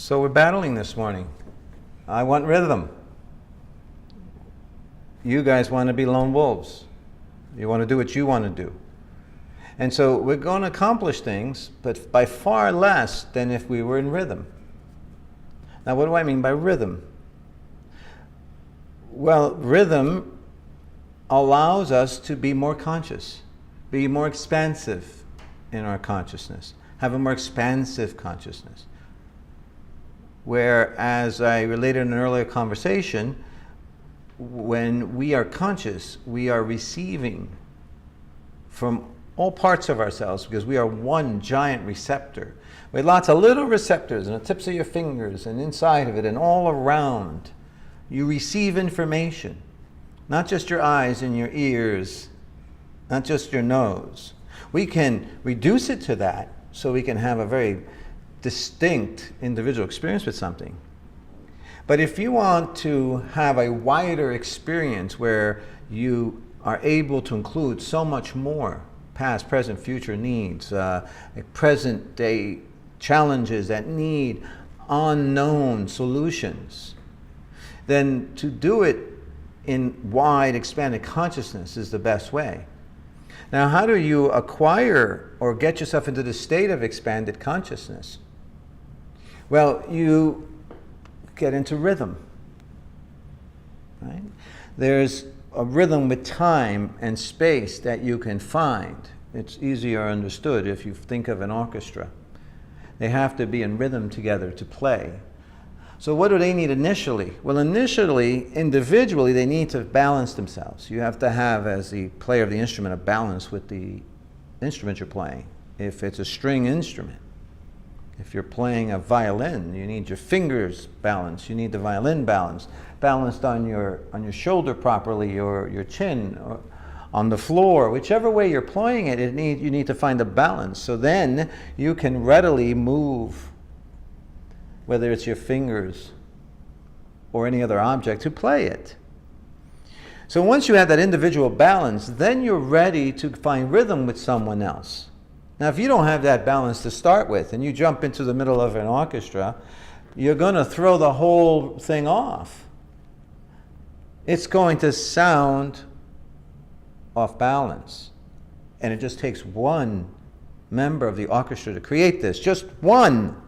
So we're battling this morning. I want rhythm. You guys want to be lone wolves. You want to do what you want to do. And so we're going to accomplish things, but by far less than if we were in rhythm. Now, what do I mean by rhythm? Well, rhythm allows us to be more conscious, be more expansive in our consciousness, have a more expansive consciousness. Where, as I related in an earlier conversation, when we are conscious, we are receiving from all parts of ourselves, because we are one giant receptor with lots of little receptors on the tips of your fingers and inside of it and all around. You receive information, not just your eyes and your ears, not just your nose. We can reduce it to that so we can have a very distinct individual experience with something. But if you want to have a wider experience where you are able to include so much more, past, present, future needs, present day challenges that need unknown solutions, then to do it in wide, expanded consciousness is the best way. Now, how do you acquire or get yourself into the state of expanded consciousness? Well, you get into rhythm, right? There's a rhythm with time and space that you can find. It's easier understood if you think of an orchestra. They have to be in rhythm together to play. So what do they need initially? Well, initially, individually, they need to balance themselves. You have to have, as the player of the instrument, a balance with the instrument you're playing. If it's a string instrument, if you're playing a violin, you need your fingers balanced. You need the violin balanced on your shoulder properly, or your chin, or on the floor. Whichever way you're playing it, you need to find a balance. So then you can readily move, whether it's your fingers or any other object, to play it. So once you have that individual balance, then you're ready to find rhythm with someone else. Now, if you don't have that balance to start with, and you jump into the middle of an orchestra, you're going to throw the whole thing off. It's going to sound off balance. And it just takes one member of the orchestra to create this. Just one.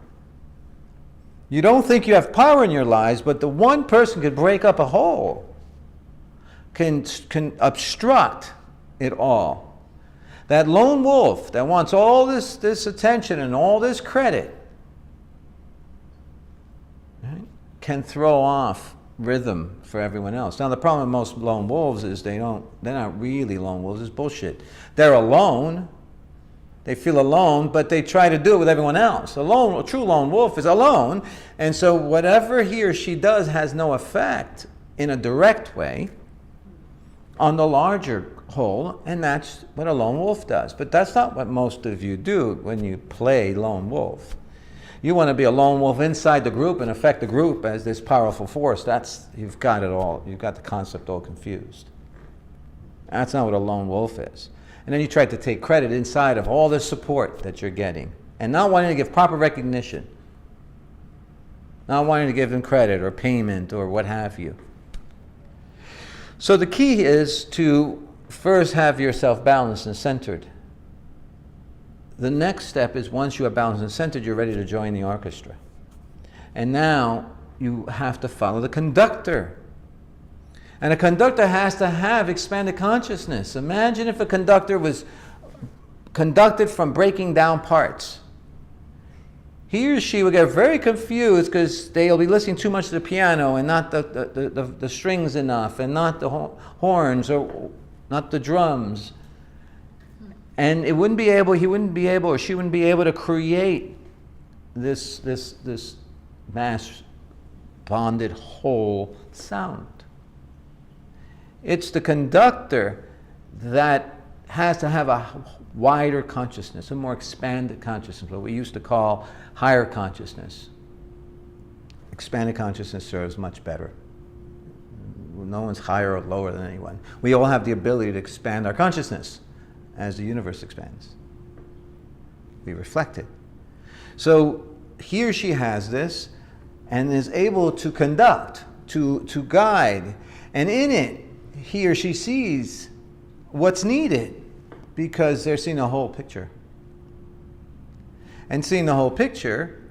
You don't think you have power in your lives, but the one person could break up a whole, can obstruct it all. That lone wolf that wants all this attention and all this credit, right, can throw off rhythm for everyone else. Now, the problem with most lone wolves is they're not really lone wolves. It's bullshit. They're alone. They feel alone, but they try to do it with everyone else. A true lone wolf is alone, and so whatever he or she does has no effect in a direct way on the larger whole, and that's what a lone wolf does. But that's not what most of you do when you play lone wolf. You want to be a lone wolf inside the group and affect the group as this powerful force. You've got it all. You've got the concept all confused. That's not what a lone wolf is. And then you try to take credit inside of all the support that you're getting, and not wanting to give proper recognition, not wanting to give them credit or payment or what have you. So the key is to first have yourself balanced and centered. The next step is, once you are balanced and centered, you're ready to join the orchestra. And now you have to follow the conductor. And a conductor has to have expanded consciousness. Imagine if a conductor was conducted from breaking down parts. He or she will get very confused because they'll be listening too much to the piano and not the strings enough, and not the horns, or not the drums. And he wouldn't be able, or she wouldn't be able to create this mass bonded whole sound. It's the conductor that has to have a wider consciousness, a more expanded consciousness, what we used to call higher consciousness. Expanded consciousness serves much better. No one's higher or lower than anyone. We all have the ability to expand our consciousness as the universe expands. We reflect it. So he or she has this. and is able to conduct, to guide. And in it, he or she sees what's needed because they're seeing a whole picture. And seeing the whole picture,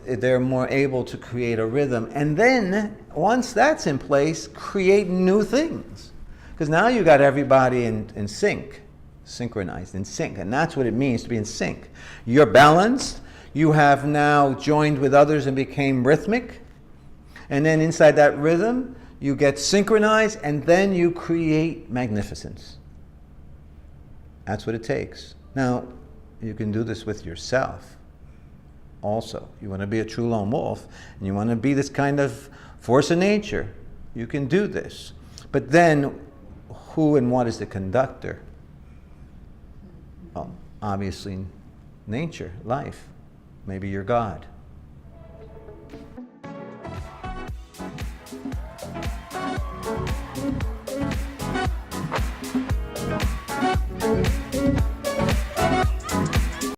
they're more able to create a rhythm. And then, once that's in place, create new things. Because now you got everybody in sync, synchronized, in sync. And that's what it means to be in sync. You're balanced. You have now joined with others and became rhythmic. And then inside that rhythm, you get synchronized, and then you create magnificence. That's what it takes. Now, you can do this with yourself also. You want to be a true lone wolf, and you want to be this kind of force of nature. You can do this. But then, who and what is the conductor? Well, obviously, nature, life. Maybe you're God.